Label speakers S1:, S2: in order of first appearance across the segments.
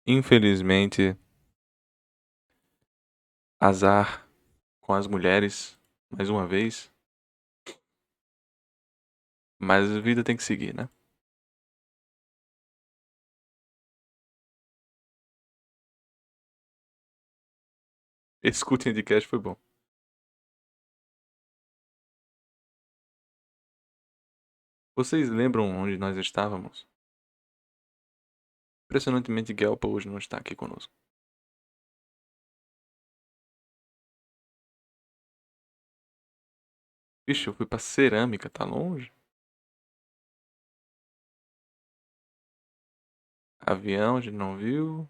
S1: Infelizmente, azar com as mulheres, mais uma vez, mas a vida tem que seguir, né? Esse cultinho de cash foi bom. Vocês lembram onde nós estávamos? Impressionantemente, Gelpa hoje não está aqui conosco. Vixe, eu fui pra cerâmica, tá longe? Avião, a gente não viu.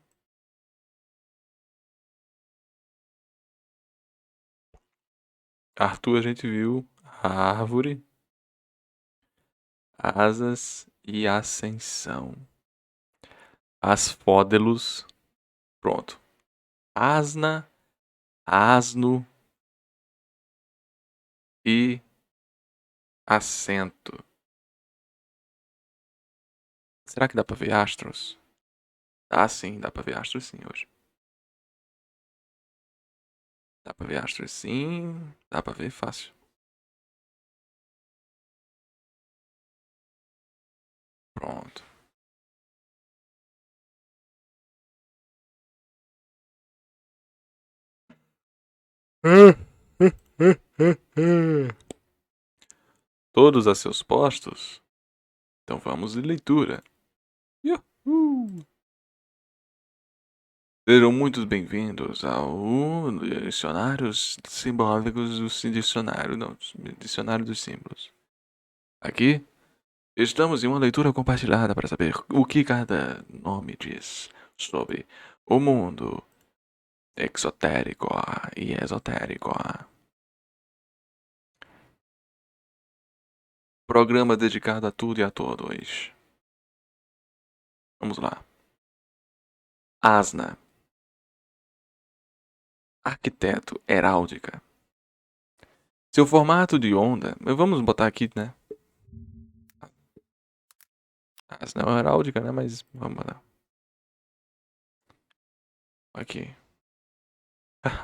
S1: Arthur, a gente viu. A árvore, asas e ascensão. Asfódelos, pronto. Asna, asno e assento. Será que dá pra ver astros? Ah, sim, dá pra ver astros sim hoje. Dá pra ver astros sim, dá pra ver fácil. Pronto. Todos a seus postos? Então vamos de leitura. Yuhu! Sejam muito bem-vindos ao Dicionários Simbólicos do Dicionário, não, Dicionário dos Símbolos. Aqui estamos em uma leitura compartilhada para saber o que cada nome diz sobre o mundo exotérico e esotérico. Programa dedicado a tudo e a todos. Vamos lá. Asna. Arquiteto, heráldica. Seu formato de onda, vamos botar aqui, né? Asna é uma heráldica, né? Mas vamos lá. Aqui.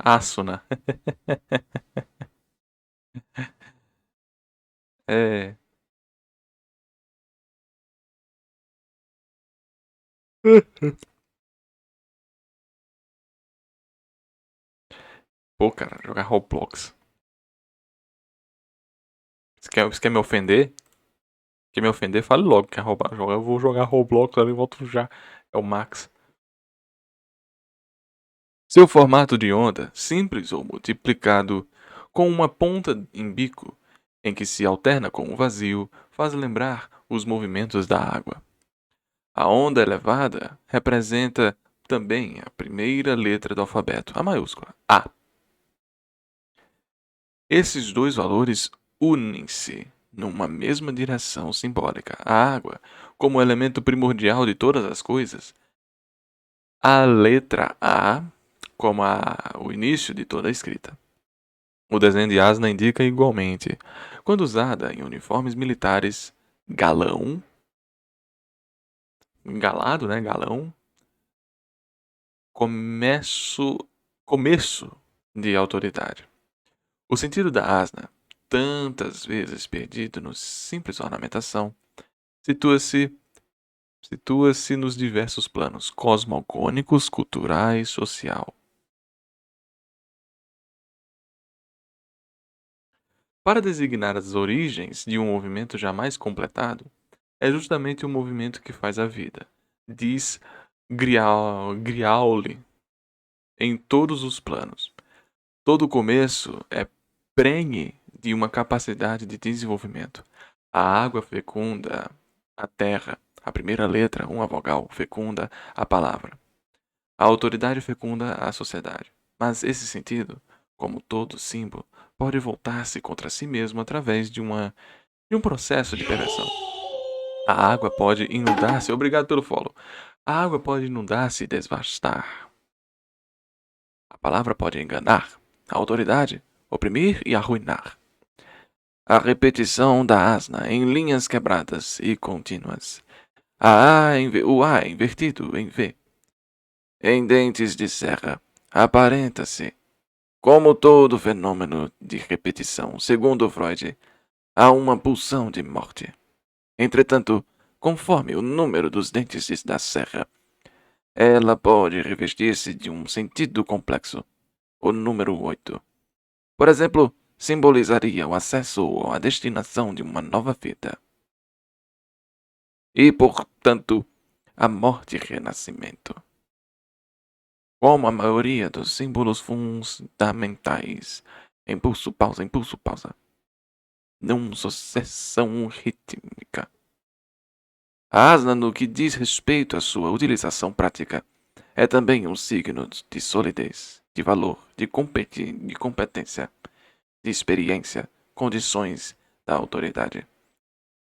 S1: Asuna. É. Pô, cara, jogar Roblox. Você quer me ofender? Quer me ofender? Fale logo que quer roubar. Eu vou jogar Roblox ali e volto já. É o Max. Seu formato de onda, simples ou multiplicado, com uma ponta em bico, em que se alterna com o vazio, faz lembrar os movimentos da água. A onda elevada representa também a primeira letra do alfabeto, a maiúscula, A. Esses dois valores unem-se numa mesma direção simbólica. A água, como elemento primordial de todas as coisas, a letra A como o início de toda a escrita. O desenho de asna indica igualmente, quando usada em uniformes militares, galão, engalado, né, galão, começo, começo de autoridade. O sentido da asna, tantas vezes perdido no simples ornamentação, situa-se situa-se nos diversos planos cosmogônicos, culturais, social. Para designar as origens de um movimento jamais completado, é justamente o movimento que faz a vida, diz Griauli em todos os planos. Todo começo é prenhe de uma capacidade de desenvolvimento. A água fecunda a terra, a primeira letra, uma vogal, fecunda a palavra. A autoridade fecunda a sociedade. Mas esse sentido, como todo símbolo, pode voltar-se contra si mesmo através de um processo de perversão. A água pode inundar-se. Obrigado pelo follow. A água pode inundar-se e devastar. A palavra pode enganar. A autoridade, oprimir e arruinar. A repetição da asna em linhas quebradas e contínuas. O A invertido em V. Em Dentes de Serra, aparenta-se, como todo fenômeno de repetição, segundo Freud, há uma pulsão de morte. Entretanto, conforme o número dos dentes da serra, ela pode revestir-se de um sentido complexo. O número 8, por exemplo, simbolizaria o acesso ou a destinação de uma nova vida. E, portanto, a morte e renascimento. Como a maioria dos símbolos fundamentais. Impulso, pausa. Não sucessão rítmica. A asna, no que diz respeito à sua utilização prática, é também um signo de solidez, de valor, de competência, de experiência, condições da autoridade.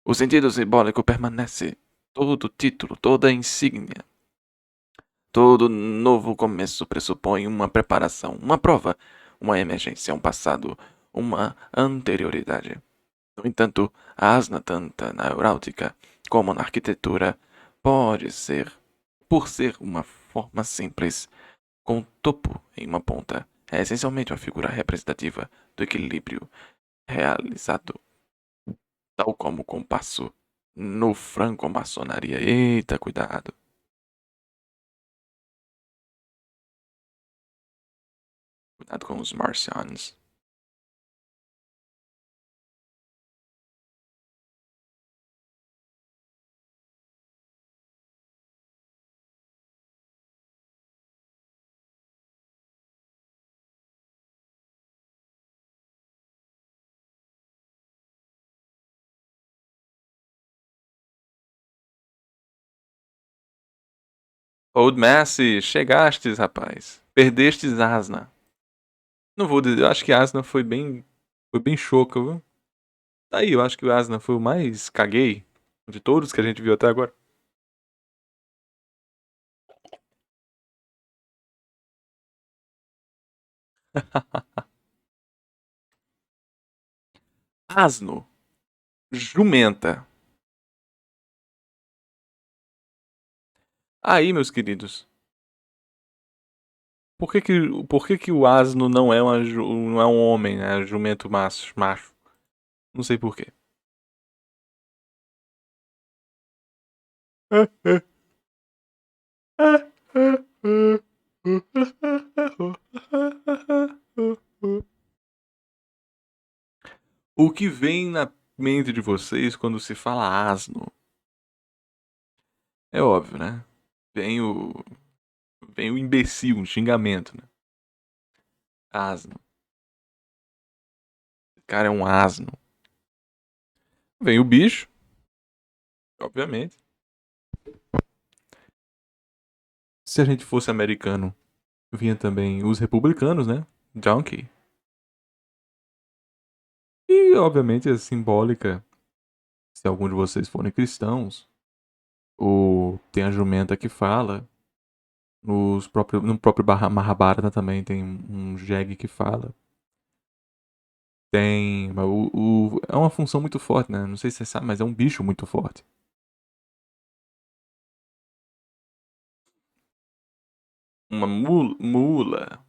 S1: O sentido simbólico permanece. Todo título, toda insígnia, todo novo começo pressupõe uma preparação, uma prova, uma emergência, um passado, uma anterioridade. No entanto, a asna, tanto na aeronáutica como na arquitetura, pode ser, por ser uma forma simples, com topo em uma ponta, é essencialmente uma figura representativa do equilíbrio realizado, tal como o compasso no franco-maçonaria. Eita, cuidado. Cuidado com os marcianos. Old Messi, chegastes, rapaz. Perdestes Asna. Não vou dizer, eu acho que Asna foi bem choca, viu? Tá aí, eu acho que o Asna foi o mais caguei de todos que a gente viu até agora. Asno, jumenta. Aí, meus queridos, por que que o asno não é, não é um homem, né? Jumento macho. Não sei por quê. O que vem na mente de vocês quando se fala asno? É óbvio, né? Vem o, vem o imbecil, um xingamento, né? Asno. O cara é um asno. Vem o bicho, obviamente. Se a gente fosse americano, vinha também os republicanos, né? Donkey. E, obviamente, é simbólica. Se algum de vocês forem cristãos, ou tem a jumenta que fala. No próprio Mahabharata também tem um jegue que fala. Tem. É uma função muito forte, né? Não sei se você sabe, mas é um bicho muito forte. Uma mula.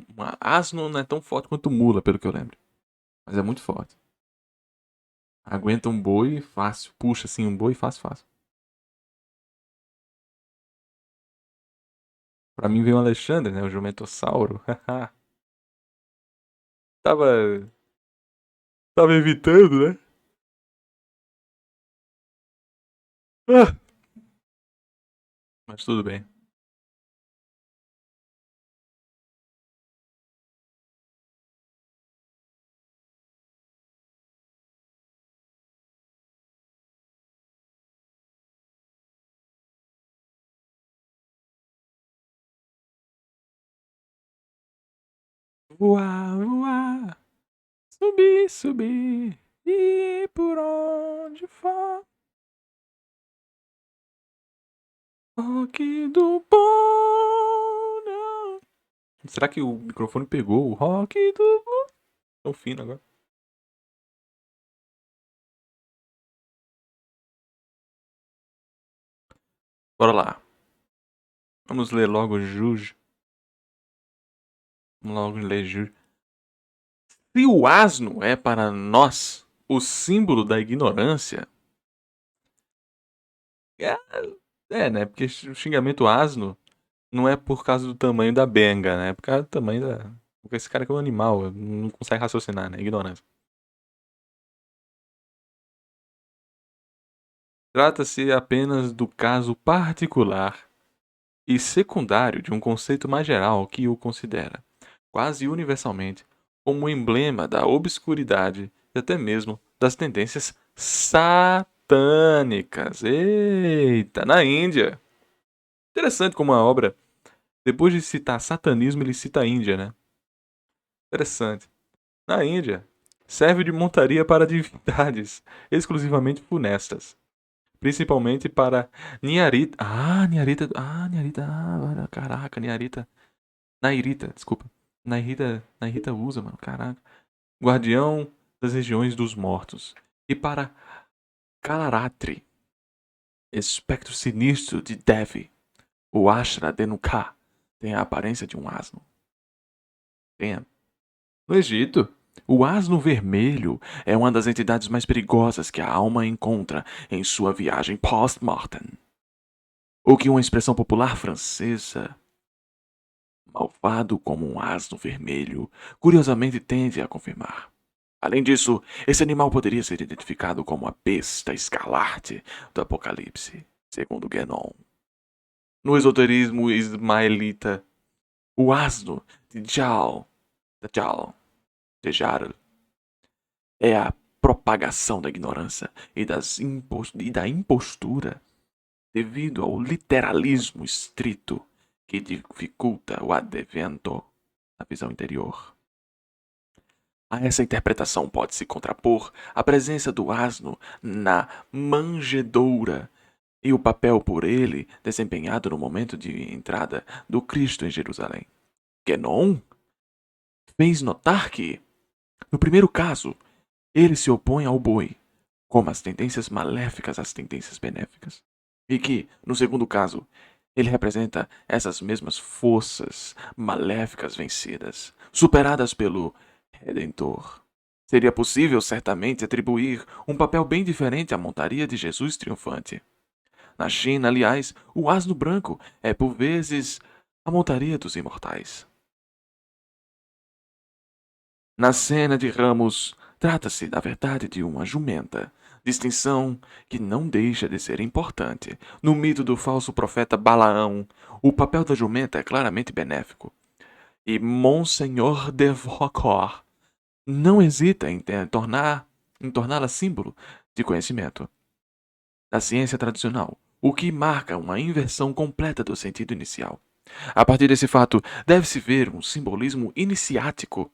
S1: Uma asno não é tão forte quanto mula, pelo que eu lembro. Mas é muito forte. Aguenta um boi fácil. Puxa assim um boi fácil, fácil. Pra mim veio o Alexandre, né? O jumentossauro. tava. Tava evitando, né? Ah, mas tudo bem. Voar, voar. Subir, subir. E por onde for. Rock do Bono. Será que o microfone pegou o rock do Bono? Tão fino agora. Bora lá. Vamos ler logo Juge. Vamos logo ler Juge. Se o asno é para nós o símbolo da ignorância, é, né? Porque o xingamento asno não é por causa do tamanho da benga, né? É por causa do tamanho da. Porque esse cara que é um animal, não consegue raciocinar, né? Ignorância. Trata-se apenas do caso particular e secundário de um conceito mais geral que o considera, quase universalmente, como um emblema da obscuridade e até mesmo das tendências satânicas. Eita, na Índia. Interessante como a obra, depois de citar satanismo, ele cita a Índia, né? Interessante. Na Índia, serve de montaria para divindades exclusivamente funestas. Principalmente para Nyarita. Nyarita. Nyarita. Caraca, Nyarita. Nairita, desculpa. Nairita usa, mano. Caraca. Guardião das regiões dos mortos. E para Kalaratri, espectro sinistro de Devi. O Ashra Denuka tem a aparência de um asno. Tem. No Egito, o asno vermelho é uma das entidades mais perigosas que a alma encontra em sua viagem post-mortem. O que uma expressão popular francesa, malvado como um asno vermelho, curiosamente tende a confirmar. Além disso, esse animal poderia ser identificado como a besta escarlate do Apocalipse, segundo Guénon. No esoterismo ismaelita, o asno de Djal, é a propagação da ignorância e da impostura devido ao literalismo estrito que dificulta o advento da visão interior. A essa interpretação pode-se contrapor a presença do asno na manjedoura e o papel por ele desempenhado no momento de entrada do Cristo em Jerusalém. Guénon fez notar que, no primeiro caso, ele se opõe ao boi, como as tendências maléficas às tendências benéficas. E que, no segundo caso, ele representa essas mesmas forças maléficas vencidas, superadas pelo Redentor. Seria possível, certamente, atribuir um papel bem diferente à montaria de Jesus triunfante. Na China, aliás, o asno branco é, por vezes, a montaria dos imortais. Na cena de Ramos, trata-se, na verdade, de uma jumenta, distinção que não deixa de ser importante. No mito do falso profeta Balaão, o papel da jumenta é claramente benéfico. E Monsenhor de Vaucourt não hesita em torná-la símbolo de conhecimento da ciência tradicional, o que marca uma inversão completa do sentido inicial. A partir desse fato, deve-se ver um simbolismo iniciático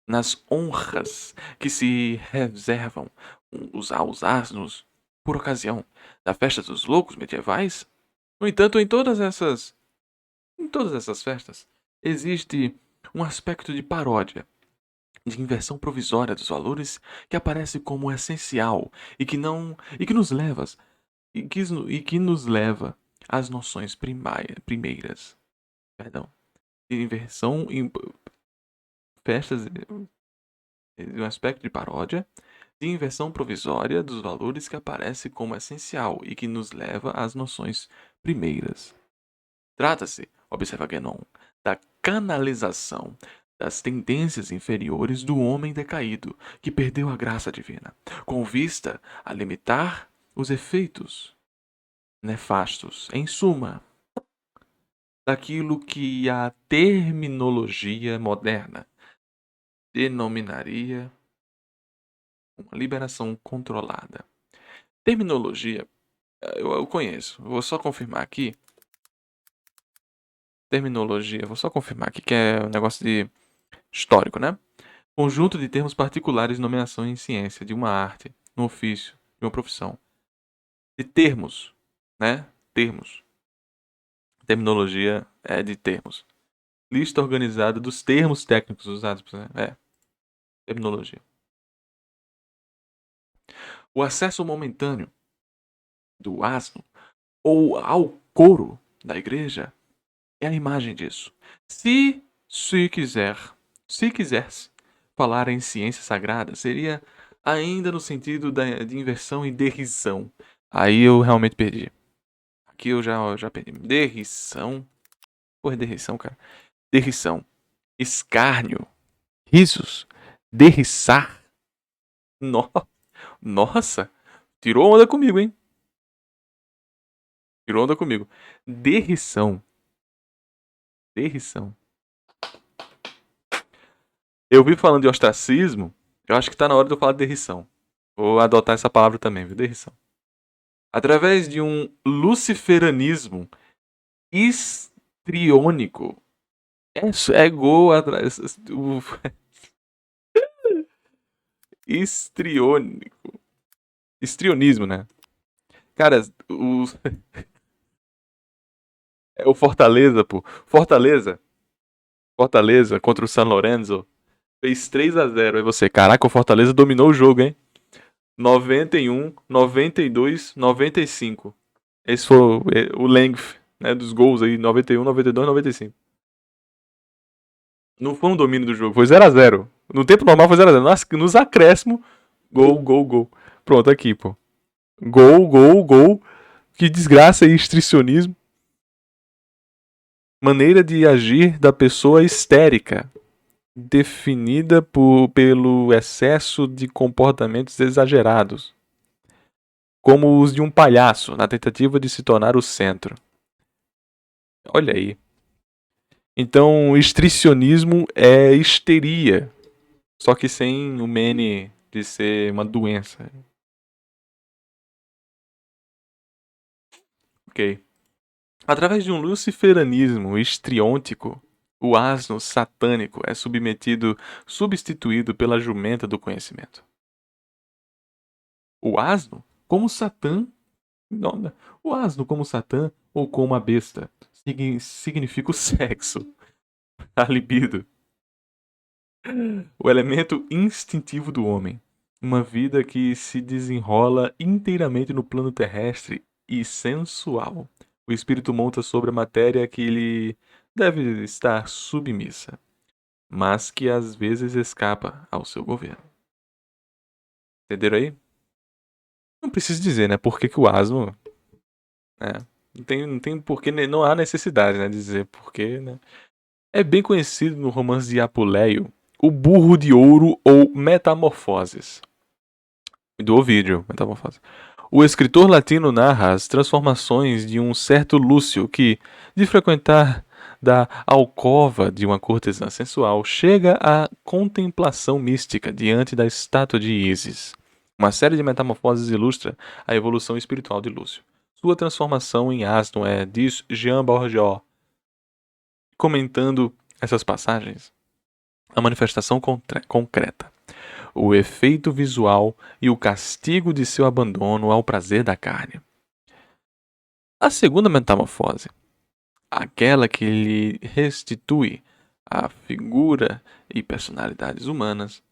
S1: nas honras que se reservam aos asnos por ocasião da festa dos loucos medievais. No entanto, em todas essas festas, existe um aspecto de paródia, de inversão provisória dos valores que aparece como essencial e que não e que nos leva e que nos leva às noções primeiras, perdão, de inversão em festas de um aspecto de paródia, de inversão provisória dos valores que aparece como essencial e que nos leva às noções primeiras. Trata-se, observa Guénon, da canalização das tendências inferiores do homem decaído, que perdeu a graça divina, com vista a limitar os efeitos nefastos, em suma, daquilo que a terminologia moderna denominaria uma liberação controlada. Terminologia, eu conheço. Vou só confirmar aqui. Terminologia, vou só confirmar aqui que é um negócio de histórico, né? Conjunto de termos particulares de nomeação em ciência, de uma arte, no ofício, de uma profissão. De termos, né? Termos. Terminologia é de termos. Lista organizada dos termos técnicos usados, né? Terminologia. O acesso momentâneo do asno ou ao couro da igreja é a imagem disso. Se quisesse falar em ciência sagrada, seria ainda no sentido de inversão e derrição. Aí eu realmente perdi. Aqui eu já perdi. Derrição. Porra, derrição, cara. Derrição. Escárnio. Risos. Derriçar. No... Nossa. Tirou onda comigo, hein? Tirou onda comigo. Derrição. Derrição. Eu vi falando de ostracismo. Eu acho que tá na hora de eu falar de derrição. Vou adotar essa palavra também, viu? Derrição. Através de um luciferanismo histriônico. É gol atrás. Histriônico. Histrionismo, né? Cara, é o Fortaleza, pô. Fortaleza contra o San Lorenzo. Fez 3-0. Aí você, caraca, o Fortaleza dominou o jogo, hein? 91, 92, 95. Esse foi o length, né, dos gols aí, 91, 92, 95. Não foi um domínio do jogo, foi 0-0. No tempo normal foi 0-0. Nos acréscimos, gol, gol, gol. Pronto, aqui, pô. Gol, gol, gol. Que desgraça e estricionismo. Maneira de agir da pessoa histérica, definida pelo excesso de comportamentos exagerados, como os de um palhaço, na tentativa de se tornar o centro. Olha aí. Então, estricionismo é histeria, só que sem o mene de ser uma doença. Ok. Através de um luciferanismo histriôntico, o asno satânico é substituído pela jumenta do conhecimento. O asno, como Satã, não, o asno como Satã ou como a besta, significa o sexo, a libido, o elemento instintivo do homem. Uma vida que se desenrola inteiramente no plano terrestre e sensual. O espírito monta sobre a matéria que lhe deve estar submissa, mas que às vezes escapa ao seu governo. Entenderam aí? Não preciso dizer, né? Por que o asno... Não tem porquê, não há necessidade, né? De dizer porquê, né? É bem conhecido no romance de Apuleio, o burro de ouro ou Metamorfoses. Do Ovídio, Metamorfose. O escritor latino narra as transformações de um certo Lúcio que, de frequentar da alcova de uma cortesã sensual, chega à contemplação mística diante da estátua de Ísis. Uma série de metamorfoses ilustra a evolução espiritual de Lúcio. Sua transformação em asno é, diz Jean Bourgeois, comentando essas passagens, a manifestação concreta, o efeito visual e o castigo de seu abandono ao prazer da carne. A segunda metamorfose, aquela que lhe restitui a figura e personalidades humanas,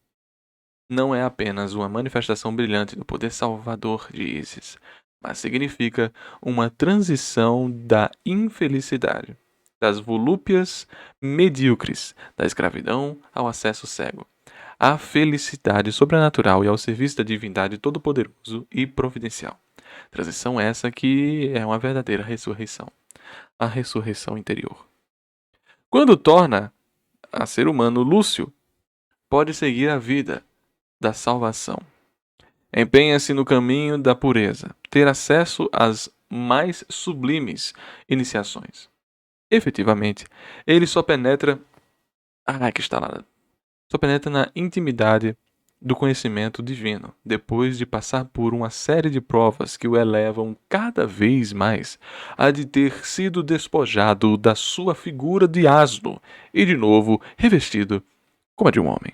S1: não é apenas uma manifestação brilhante do poder salvador de Ísis, mas significa uma transição da infelicidade, das volúpias medíocres, da escravidão ao acesso cego, à felicidade sobrenatural e ao serviço da divindade todo-poderoso e providencial. Transição essa que é uma verdadeira ressurreição, a ressurreição interior. Quando torna a ser humano Lúcio, pode seguir a vida da salvação. Empenha-se no caminho da pureza, ter acesso às mais sublimes iniciações. Efetivamente, ele só penetra... que está lá. Só penetra na intimidade do conhecimento divino, depois de passar por uma série de provas que o elevam cada vez mais a de ter sido despojado da sua figura de asno e de novo revestido como a de um homem.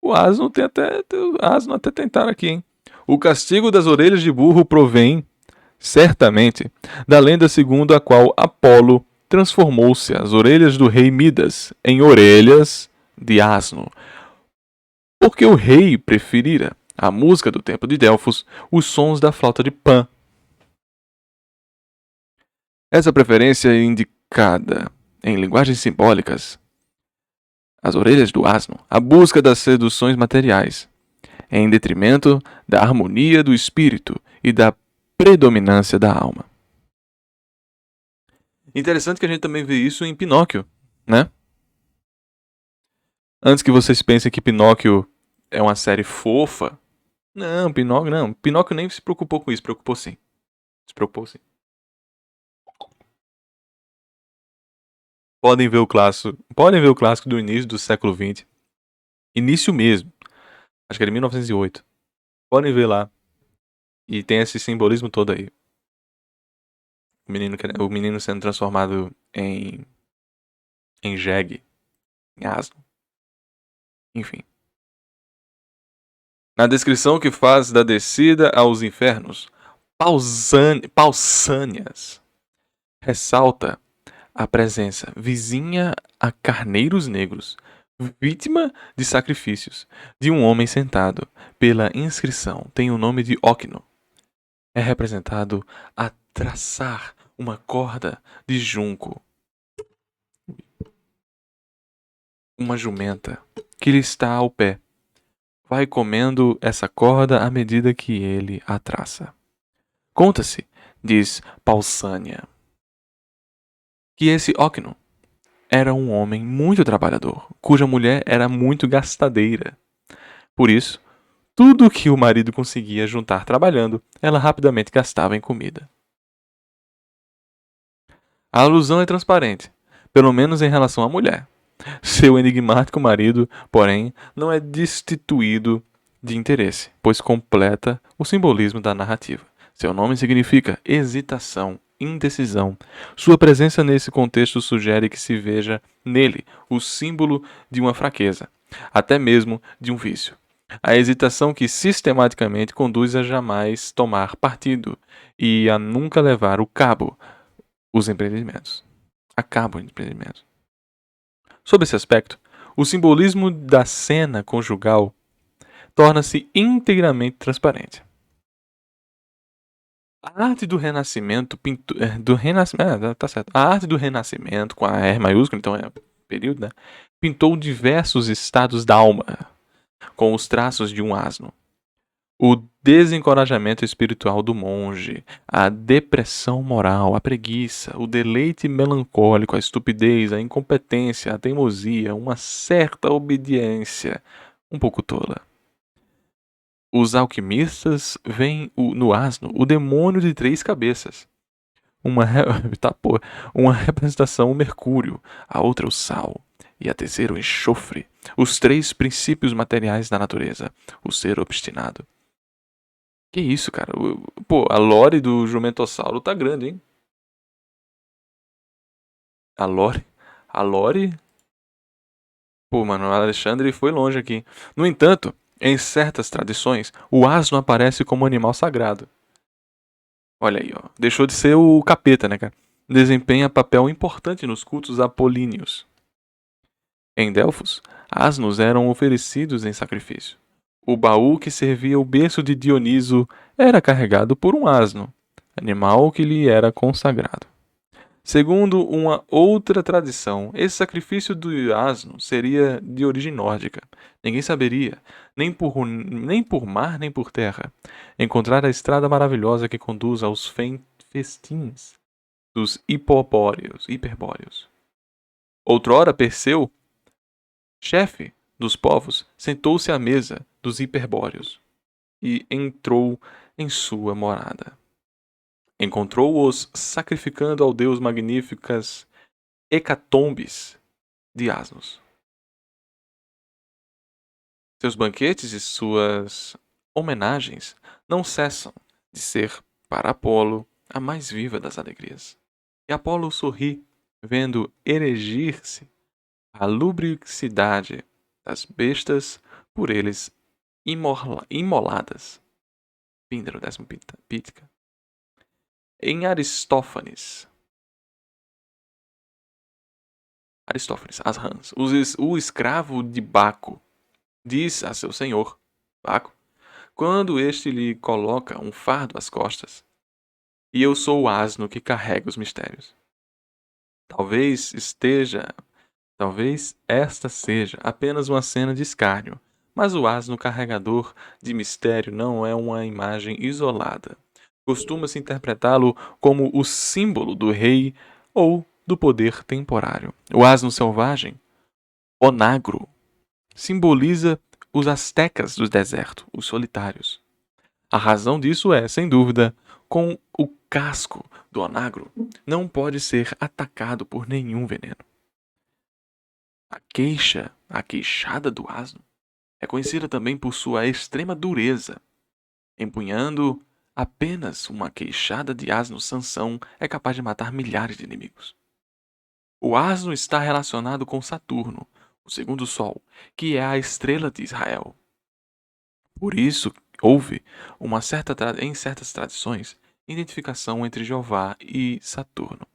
S1: O asno até tentaram aqui, hein? O castigo das orelhas de burro provém, certamente, da lenda segundo a qual Apolo transformou-se as orelhas do rei Midas em orelhas de asno, porque o rei preferira a música do templo de Delfos, os sons da flauta de Pan. Essa preferência é indicada, em linguagens simbólicas, as orelhas do asno, a busca das seduções materiais, em detrimento da harmonia do espírito e da predominância da alma. Interessante que a gente também vê isso em Pinóquio, né? Antes que vocês pensem que Pinóquio é uma série fofa, não. Pinóquio nem se preocupou com isso, preocupou sim. Se preocupou sim. Podem ver o clássico do início do século XX. Início mesmo. Acho que era 1908. Podem ver lá. E tem esse simbolismo todo aí. O menino sendo transformado em jegue, em asno. Enfim. Na descrição que faz da descida aos infernos, Pausânias ressalta a presença vizinha a carneiros negros, vítima de sacrifícios, de um homem sentado. Pela inscrição tem o nome de Ocno. É representado a traçar uma corda de junco, uma jumenta que lhe está ao pé. Vai comendo essa corda à medida que ele a traça. Conta-se, diz Pausânia, que esse Ocno era um homem muito trabalhador, cuja mulher era muito gastadeira. Por isso, tudo o que o marido conseguia juntar trabalhando, ela rapidamente gastava em comida. A alusão é transparente, pelo menos em relação à mulher. Seu enigmático marido, porém, não é destituído de interesse, pois completa o simbolismo da narrativa. Seu nome significa hesitação, indecisão. Sua presença nesse contexto sugere que se veja nele o símbolo de uma fraqueza, até mesmo de um vício. A hesitação que sistematicamente conduz a jamais tomar partido e a nunca levar os empreendimentos. A cabo os empreendimentos. Sob esse aspecto, o simbolismo da cena conjugal torna-se inteiramente transparente. A arte do Renascimento, tá certo. A arte do Renascimento, com a R maiúscula, então é período, né? Pintou diversos estados da alma, com os traços de um asno. O desencorajamento espiritual do monge, a depressão moral, a preguiça, o deleite melancólico, a estupidez, a incompetência, a teimosia, uma certa obediência um pouco tola. Os alquimistas veem no asno o demônio de 3 cabeças. Uma representação o mercúrio, a outra o sal e a terceira o enxofre, os 3 princípios materiais da natureza, o ser obstinado. Que isso, cara? Pô, a lore do Jumentossauro tá grande, hein? A lore? A lore? Pô, mano, o Alexandre foi longe aqui. No entanto, em certas tradições, o asno aparece como animal sagrado. Olha aí, ó. Deixou de ser o capeta, né, cara? Desempenha papel importante nos cultos apolíneos. Em Delfos, asnos eram oferecidos em sacrifício. O baú que servia o berço de Dioniso era carregado por um asno, animal que lhe era consagrado. Segundo uma outra tradição, esse sacrifício do asno seria de origem nórdica. Ninguém saberia, nem por mar nem por terra, encontrar a estrada maravilhosa que conduz aos festins dos hiperbóreos. Outrora, Perseu, chefe dos povos, sentou-se à mesa dos hiperbóreos e entrou em sua morada. Encontrou-os sacrificando ao deus magníficas hecatombes de asnos. Seus banquetes e suas homenagens não cessam de ser para Apolo a mais viva das alegrias. E Apolo sorri, vendo erigir-se a lubricidade das bestas por eles imoladas. Píndaro, 10º Pítica. Em Aristófanes, as rãs, o escravo de Baco diz a seu senhor, Baco, quando este lhe coloca um fardo às costas: e eu sou o asno que carrega os mistérios. Talvez esteja Talvez esta seja apenas uma cena de escárnio, mas o asno carregador de mistério não é uma imagem isolada. Costuma-se interpretá-lo como o símbolo do rei ou do poder temporário. O asno selvagem, onagro, simboliza os astecas do deserto, os solitários. A razão disso é, sem dúvida, com o casco do onagro não pode ser atacado por nenhum veneno. A queixada do asno, é conhecida também por sua extrema dureza. Empunhando apenas uma queixada de asno, Sansão é capaz de matar milhares de inimigos. O asno está relacionado com Saturno, o segundo sol, que é a estrela de Israel. Por isso, houve em certas tradições identificação entre Jeová e Saturno.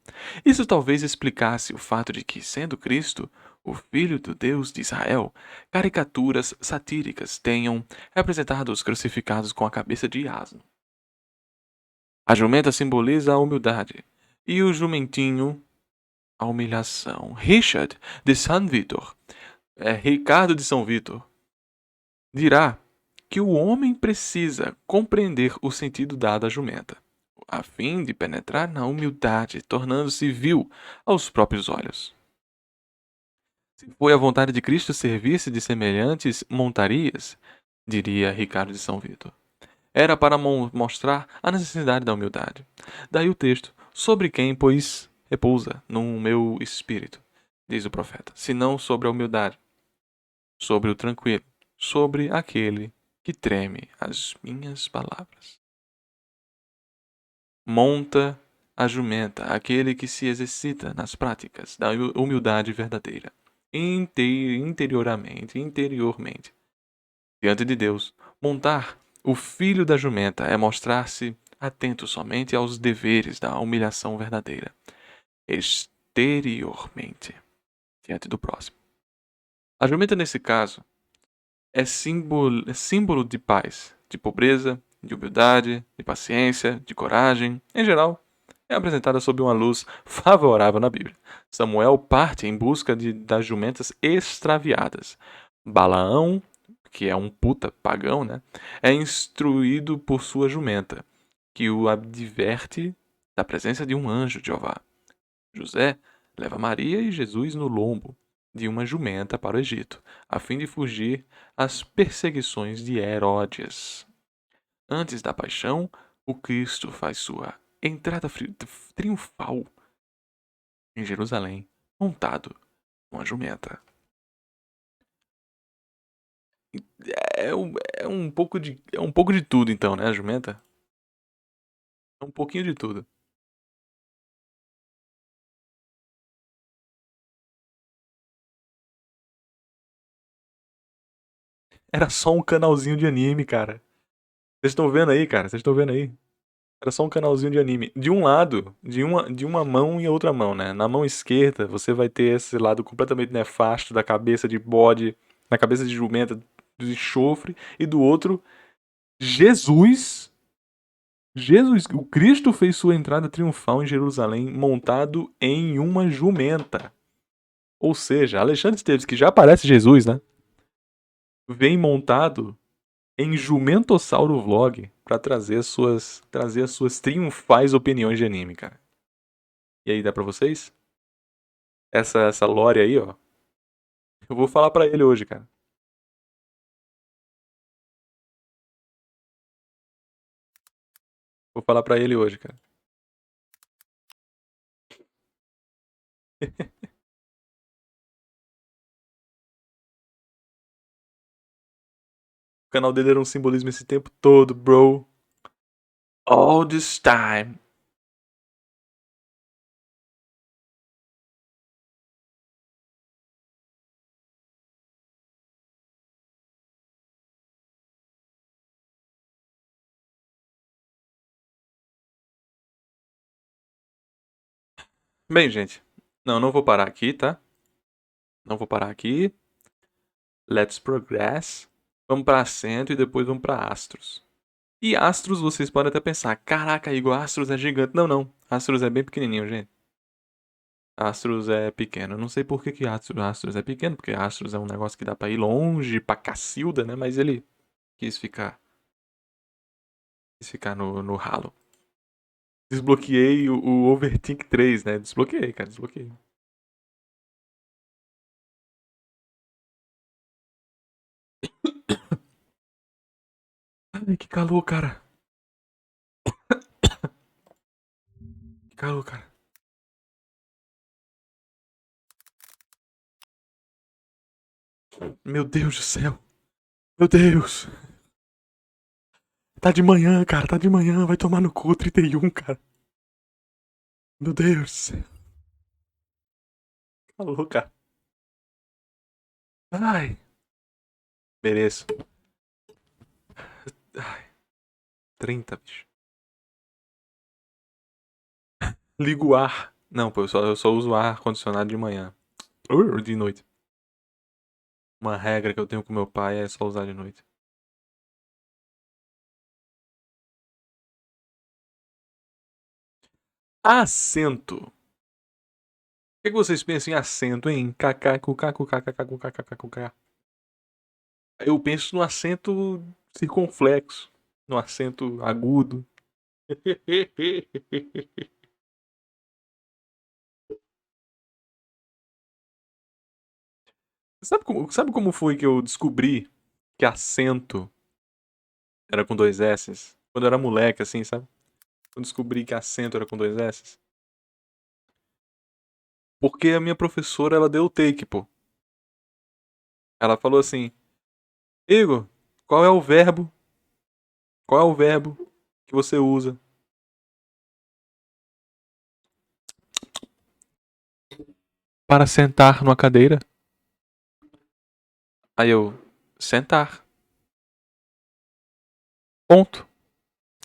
S1: Isso talvez explicasse o fato de que, sendo Cristo o Filho do Deus de Israel, caricaturas satíricas tenham representado os crucificados com a cabeça de asno. A jumenta simboliza a humildade e o jumentinho a humilhação. Ricardo de São Vítor, dirá que o homem precisa compreender o sentido dado à jumenta, a fim de penetrar na humildade, tornando-se vil aos próprios olhos. Se foi a vontade de Cristo servir-se de semelhantes montarias, diria Ricardo de São Vítor, era para mostrar a necessidade da humildade. Daí o texto, sobre quem, pois, repousa no meu espírito, diz o profeta, senão sobre a humildade, sobre o tranquilo, sobre aquele que treme as minhas palavras. Monta a jumenta, aquele que se exercita nas práticas da humildade verdadeira, interiormente, diante de Deus. Montar o filho da jumenta é mostrar-se atento somente aos deveres da humilhação verdadeira, exteriormente, diante do próximo. A jumenta, nesse caso, é símbolo de paz, de pobreza, de humildade, de paciência, de coragem. Em geral, é apresentada sob uma luz favorável na Bíblia. Samuel parte em busca das jumentas extraviadas. Balaão, que é um puta pagão, né, é instruído por sua jumenta, que o adverte da presença de um anjo de Jeová. José leva Maria e Jesus no lombo de uma jumenta para o Egito, a fim de fugir às perseguições de Herodes. Antes da paixão, o Cristo faz sua entrada triunfal em Jerusalém, montado numa jumenta. É um pouco de tudo, então, né, a jumenta? É um pouquinho de tudo. Era só um canalzinho de anime, cara. Vocês estão vendo aí, cara? Vocês estão vendo aí? Era só um canalzinho de anime. De um lado, de uma mão e outra mão, né? Na mão esquerda, você vai ter esse lado completamente nefasto da cabeça de bode, na cabeça de jumenta de enxofre, e do outro, Jesus. Jesus, o Cristo fez sua entrada triunfal em Jerusalém montado em uma jumenta. Ou seja, Alexandre Esteves, que já parece Jesus, né? Vem montado em Jumentossauro Vlog pra trazer as suas triunfais opiniões de anime, cara. E aí, dá pra vocês? Essa lore aí, ó. Eu vou falar pra ele hoje, cara. Vou falar pra ele hoje, cara. O canal dele era um simbolismo esse tempo todo, bro. All this time. Bem, gente. Não vou parar aqui, tá? Não vou parar aqui. Let's progress. Vamos pra Ascento e depois vamos pra Astros. E Astros, vocês podem até pensar, caraca, Igor, Astros é gigante. Não, não. Astros é bem pequenininho, gente. Astros é pequeno. Eu não sei por que Astros é pequeno, porque Astros é um negócio que dá pra ir longe, pra Cacilda, né? Mas ele quis ficar, quis ficar no ralo. Desbloqueei o Overthink 3, né? Desbloqueei, cara, desbloqueei. Ai, que calor, cara. Que calor, cara. Meu Deus do céu. Meu Deus. Tá de manhã, cara. Tá de manhã. Vai tomar no cu 31, cara. Meu Deus. Calor, cara. Ai. Mereço. Ai. 30, bicho. Ligo o ar. Não, pô, eu só uso ar condicionado de manhã. De noite. Uma regra que eu tenho com meu pai é só usar de noite. Assento. O que vocês pensam em acento, hein? KKKKKKKKKKK. Eu penso no acento circunflexo. No acento agudo. Sabe como foi que eu descobri que acento era com dois S? Quando eu era moleque, assim, sabe? Eu descobri que acento era com dois S. Porque a minha professora, ela deu o take, pô. Ela falou assim: Igor, qual é o verbo? Qual é o verbo que você usa para sentar numa cadeira? Aí eu, sentar. Ponto.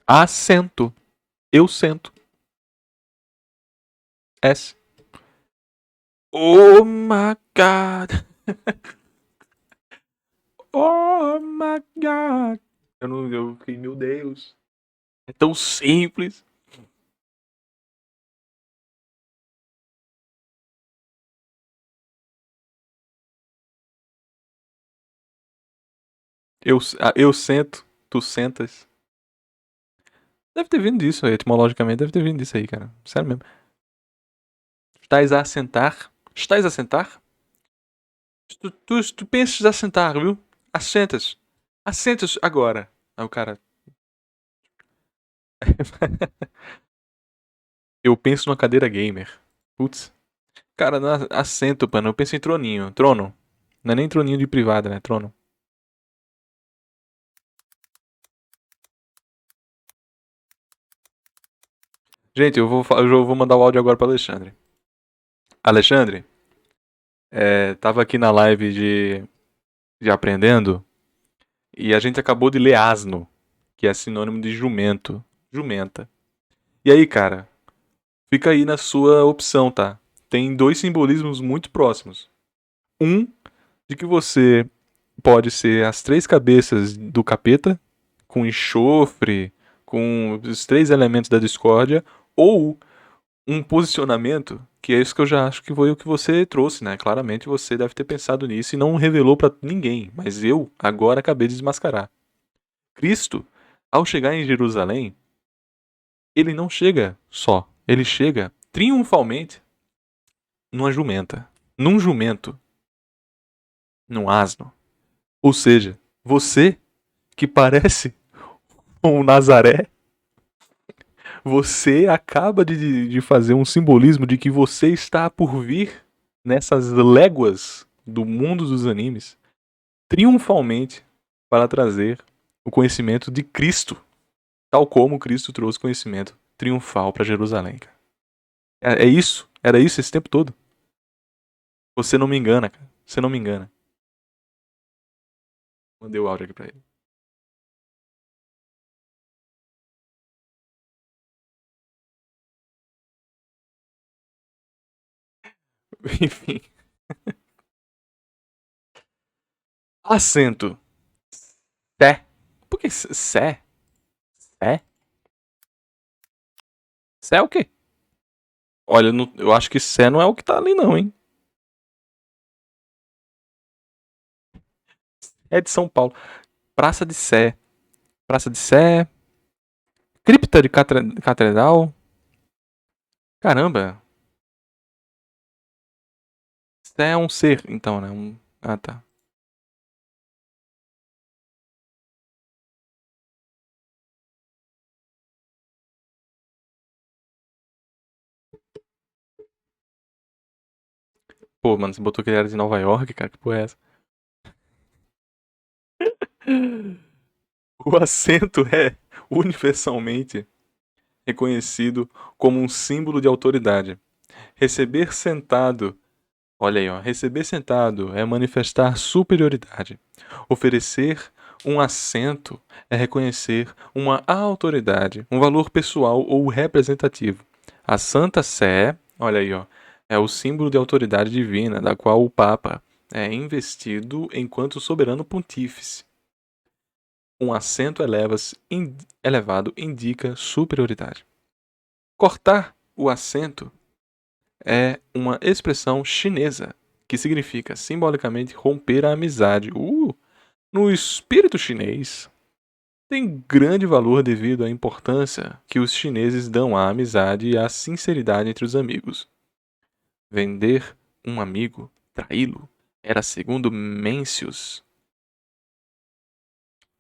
S1: Assento. Eu sento. S. Oh my god. Oh my god. Eu fiquei, meu Deus. É tão simples. Eu sento, tu sentas. Deve ter vindo disso, etimologicamente deve ter vindo disso aí, cara. Sério mesmo. Estás a assentar? Estás a sentar? Tu pensas a sentar, viu? Assentas. Assentas agora. Aí o cara. Eu penso numa cadeira gamer. Putz. Cara, assento, mano. Eu penso em troninho. Trono. Não é nem troninho de privada, né? Trono. Gente, eu vou mandar o áudio agora pro Alexandre. Alexandre, tava aqui na live de aprendendo e a gente acabou de ler asno, que é sinônimo de jumento. Jumenta. E aí, cara, fica aí na sua opção, tá? Tem dois simbolismos muito próximos. Um, de que você pode ser as três cabeças do capeta, com enxofre, com os três elementos da discórdia, ou um posicionamento, que é isso que eu já acho que foi o que você trouxe, né? Claramente você deve ter pensado nisso e não revelou pra ninguém, mas eu agora acabei de desmascarar. Cristo, ao chegar em Jerusalém, ele não chega só, ele chega triunfalmente numa jumenta, num jumento, num asno. Ou seja, você que parece um Nazaré, você acaba de fazer um simbolismo de que você está por vir nessas léguas do mundo dos animes triunfalmente para trazer o conhecimento de Cristo, tal como Cristo trouxe conhecimento triunfal para Jerusalém. Cara. É isso? Era isso esse tempo todo? Você não me engana, cara. Você não me engana. Mandei o áudio aqui pra ele. Enfim. Acento. Sé. Por que sé? É? Sé é o quê? Olha, eu acho que Sé não é o que tá ali não, hein? É de São Paulo. Praça de Sé. Praça de Sé. Cripta de Catedral. Caramba. Sé é um ser, então, né? Ah, tá. Pô, mano, você botou que ele era de Nova York, cara. Que porra é essa? O assento é universalmente reconhecido como um símbolo de autoridade. Receber sentado, olha aí, ó, receber sentado é manifestar superioridade. Oferecer um assento é reconhecer uma autoridade, um valor pessoal ou representativo. A Santa Sé, olha aí, ó, é o símbolo de autoridade divina, da qual o Papa é investido enquanto soberano pontífice. Um assento elevado indica superioridade. Cortar o assento é uma expressão chinesa que significa simbolicamente romper a amizade. No espírito chinês, tem grande valor devido à importância que os chineses dão à amizade e à sinceridade entre os amigos. Vender um amigo, traí-lo, era, segundo Mencius,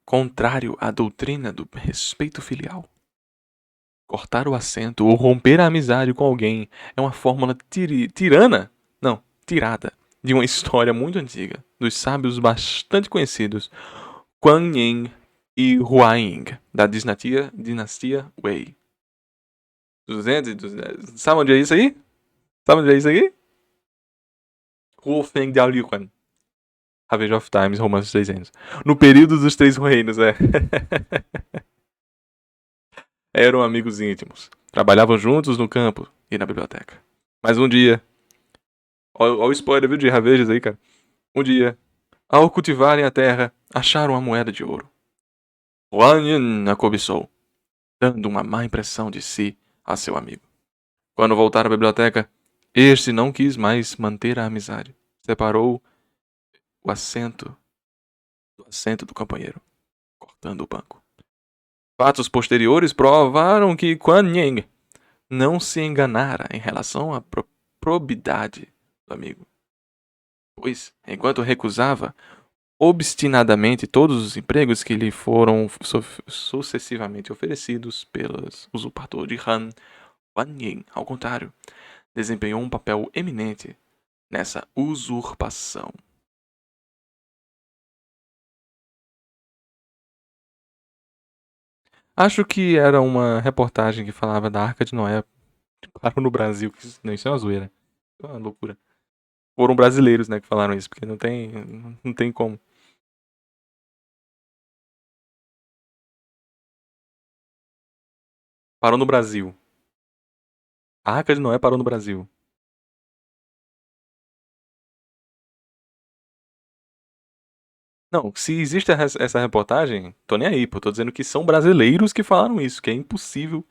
S1: contrário à doutrina do respeito filial. Cortar o assento ou romper a amizade com alguém é uma fórmula tirana, não, tirada, de uma história muito antiga, dos sábios bastante conhecidos Kuan Yin e Hua Ying, da dinastia Wei. 200 e 200. Sabe onde é isso aí? Sabe onde é isso aí? Wu Feng Daoliuan. Ravage of Times, Romance 300. No período dos Três Reinos, é. Eram amigos íntimos. Trabalhavam juntos no campo e na biblioteca. Mas um dia, olha o spoiler, viu, de Ravejas aí, cara. Um dia, ao cultivarem a terra, acharam uma moeda de ouro. Huan Yin a cobiçou, dando uma má impressão de si a seu amigo. Quando voltaram à biblioteca, este não quis mais manter a amizade. Separou o assento do assento do companheiro, cortando o banco. Fatos posteriores provaram que Kuan Yin não se enganara em relação à probidade do amigo, pois, enquanto recusava obstinadamente todos os empregos que lhe foram sucessivamente oferecidos pelos usurpador de Han, Huan Yin, ao contrário, desempenhou um papel eminente nessa usurpação. Acho que era uma reportagem que falava da Arca de Noé que parou no Brasil. Não, isso é uma zoeira. É uma loucura. Foram brasileiros, né, que falaram isso, porque não tem como. Parou no Brasil. A Arca de Noé parou no Brasil. Não, se existe essa reportagem, tô nem aí, pô. Tô dizendo que são brasileiros que falaram isso, que é impossível.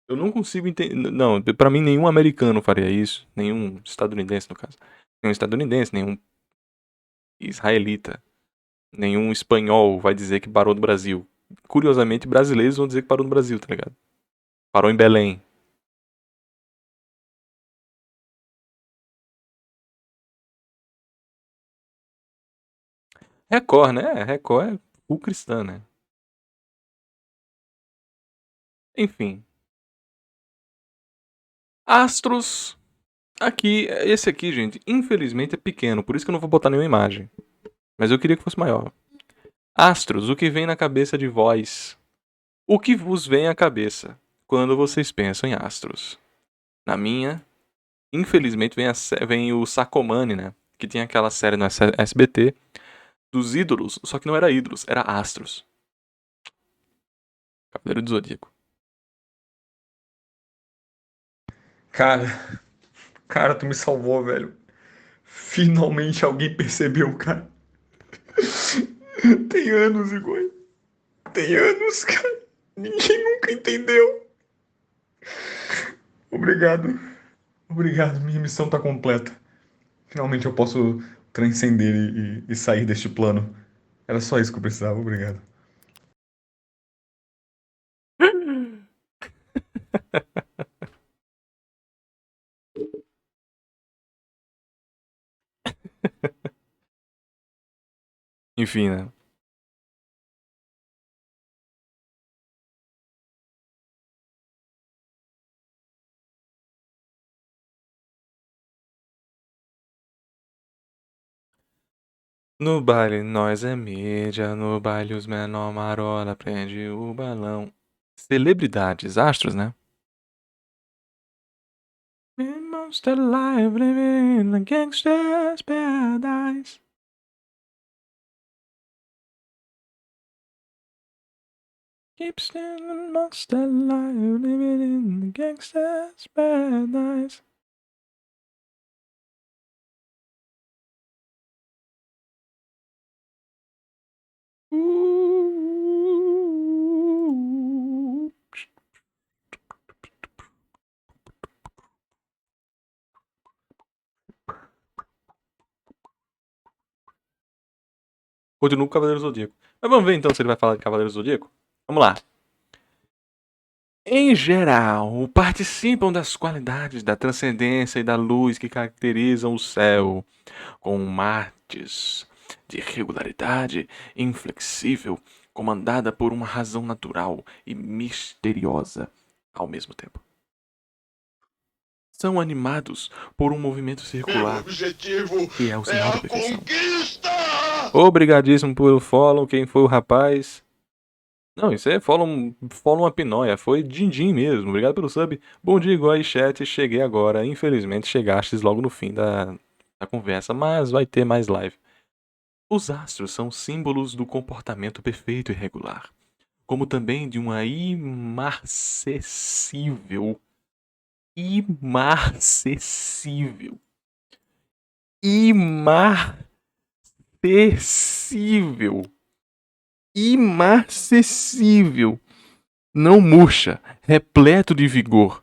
S1: Eu não consigo entender. Não, pra mim nenhum americano faria isso. Nenhum estadunidense, no caso. Nenhum estadunidense, nenhum israelita, nenhum espanhol vai dizer que parou no Brasil. Curiosamente, brasileiros vão dizer que parou no Brasil, tá ligado? Parou em Belém. Record, né? Record é full cristã, né? Enfim. Astros. Aqui, esse aqui, gente, infelizmente é pequeno, por isso que eu não vou botar nenhuma imagem. Mas eu queria que fosse maior. Astros, o que vem na cabeça de vós? O que vos vem à cabeça quando vocês pensam em astros? Na minha, infelizmente, vem o Sacomani, né? Que tinha aquela série no SBT dos ídolos, só que não era ídolos, era astros. Cavaleiro do Zodíaco.
S2: Cara, cara, tu me salvou, velho. Finalmente alguém percebeu, cara. Tem anos, igual. Tem anos, cara. Ninguém nunca entendeu. Obrigado. Obrigado, minha missão tá completa. Finalmente eu posso transcender e sair deste plano. Era só isso que eu precisava, obrigado.
S1: Enfim, né? No baile nós é mídia, no baile os menor marola prende o balão. Celebridades, astros, né? Most alive living in a gangster's paradise. Keep standing most alive living in a gangster's paradise. Continua com o Cavaleiro Zodíaco. Mas vamos ver então se ele vai falar de Cavaleiro Zodíaco? Vamos lá. Em geral, participam das qualidades da transcendência e da luz que caracterizam o céu, com martes de regularidade inflexível, comandada por uma razão natural e misteriosa ao mesmo tempo. São animados por um movimento circular.
S3: Meu objetivo
S1: que é o sinal da perfeição.
S3: conquista!
S1: Obrigadíssimo pelo follow, quem foi o rapaz? Não, isso é follow uma pinóia, foi din-din mesmo. Obrigado pelo sub. Bom dia, igual aí, chat. Cheguei agora. Infelizmente, chegastes logo no fim da conversa, mas vai ter mais live. Os astros são símbolos do comportamento perfeito e regular, como também de uma imarcessível, imarcessível imarcessível, não murcha, repleto de vigor,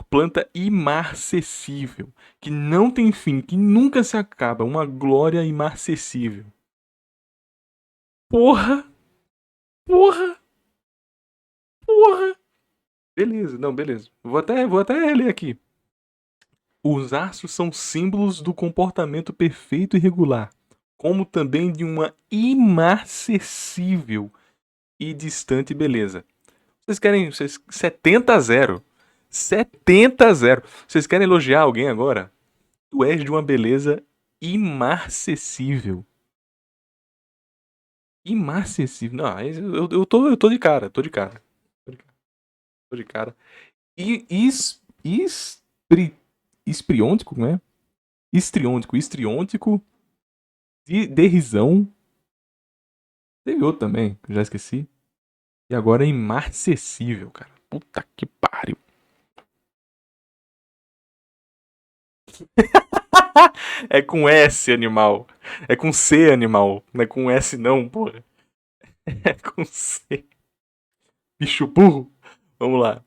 S1: planta imarcessível, que não tem fim, que nunca se acaba, uma glória imarcessível. Porra! Beleza, não, beleza. Vou até ler aqui. Os astros são símbolos do comportamento perfeito e regular, como também de uma imarcessível e distante beleza. Vocês querem 70-0. 70-0. Vocês querem elogiar alguém agora? Tu és de uma beleza imarcessível. Imarcessível. Não, eu tô de cara, tô de cara. Tô de cara. E espriôntico, né? Histriôntico, derrisão. Teve outro também, que eu já esqueci. E agora é imarcessível, cara. Puta que pariu. É com S, animal. É com C, animal. Não é com S, não, porra. É com C. Bicho burro. Vamos lá.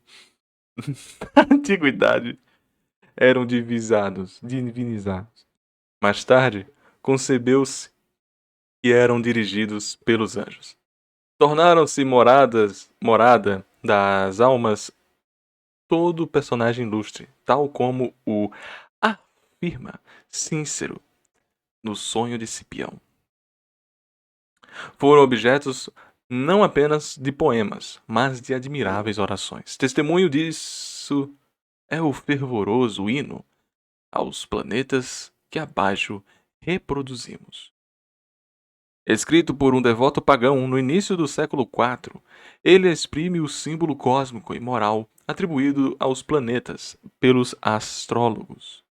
S1: Na antiguidade, eram divinizados. Mais tarde, concebeu-se que eram dirigidos pelos anjos. Tornaram-se morada das almas todo personagem ilustre, tal como o afirma Cícero no Sonho de Cipião. Foram objetos não apenas de poemas, mas de admiráveis orações. Testemunho disso é o fervoroso hino aos planetas que abaixo reproduzimos. Escrito por um devoto pagão no início do século IV, ele exprime o símbolo cósmico e moral atribuído aos planetas pelos astrólogos.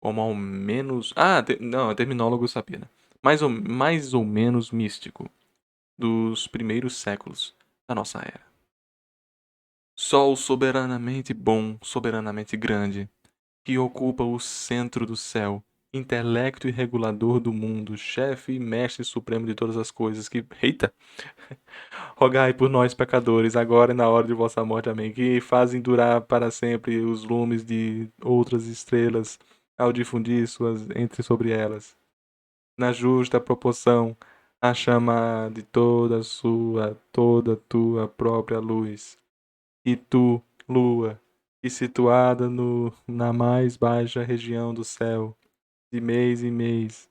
S1: Como ao menos. Não, é terminólogo sabia, né? Mais ou menos místico dos primeiros séculos da nossa era. Sol soberanamente bom, soberanamente grande, que ocupa o centro do céu intelecto e regulador do mundo, chefe e mestre supremo de todas as coisas, que... Eita! Rogai por nós, pecadores, agora e na hora de vossa morte, amém, que fazem durar para sempre os lumes de outras estrelas, ao difundir suas entre sobre elas. Na justa proporção, a chama de toda tua própria luz. E tu, lua, que situada na mais baixa região do céu, de mês em mês,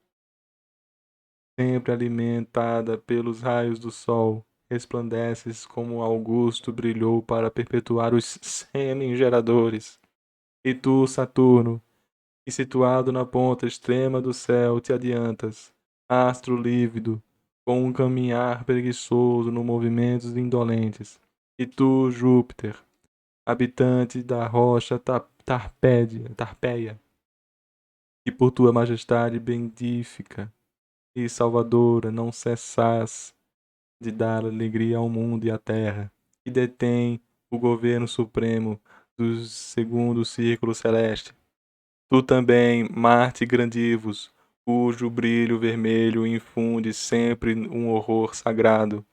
S1: sempre alimentada pelos raios do sol, resplandeces como Augusto brilhou para perpetuar os sêmen geradores. E tu, Saturno, que situado na ponta extrema do céu te adiantas, astro lívido, com um caminhar preguiçoso no movimentos indolentes. E tu, Júpiter, habitante da rocha Tarpeia, que por tua majestade bendífica e salvadora não cessas de dar alegria ao mundo e à terra, e detém o governo supremo do segundo círculo celeste. Tu também, Marte grandivos, cujo brilho vermelho infunde sempre um horror sagrado,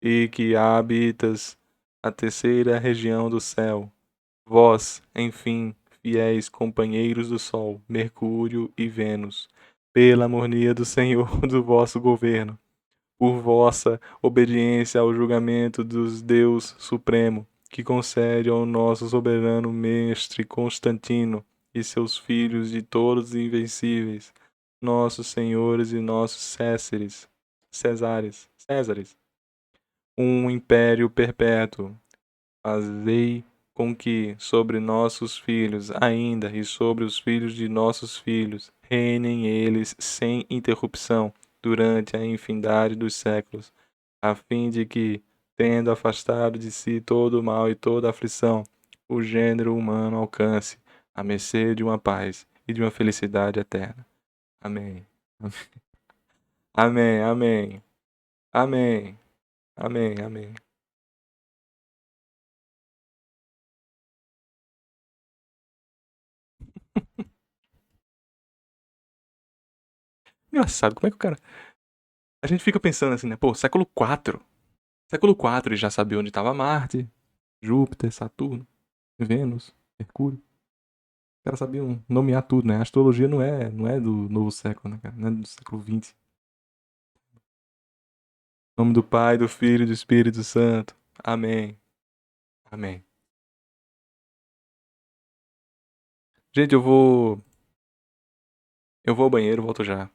S1: e que habitas a terceira região do céu. Vós, enfim, fiéis companheiros do Sol, Mercúrio e Vênus, pela harmonia do Senhor do vosso governo, por vossa obediência ao julgamento dos Deus Supremo, que concede ao nosso soberano mestre Constantino e seus filhos de todos invencíveis, nossos senhores e nossos Césares, um império perpétuo. Fazei com que sobre nossos filhos ainda e sobre os filhos de nossos filhos reinem eles sem interrupção durante a infinidade dos séculos, a fim de que, tendo afastado de si todo o mal e toda a aflição, o gênero humano alcance a mercê de uma paz e de uma felicidade eterna. Amém. Amém, amém, amém, amém, amém. Engraçado, como é que o cara... A gente fica pensando assim, né? Pô, século IV. Século IV ele já sabia onde estava Marte, Júpiter, Saturno, Vênus, Mercúrio. Os caras sabiam nomear tudo, né? A astrologia não é do novo século, né, cara? Não é do século XX. Em nome do Pai, do Filho e do Espírito Santo. Amém. Amém. Gente, eu vou ao banheiro, volto já.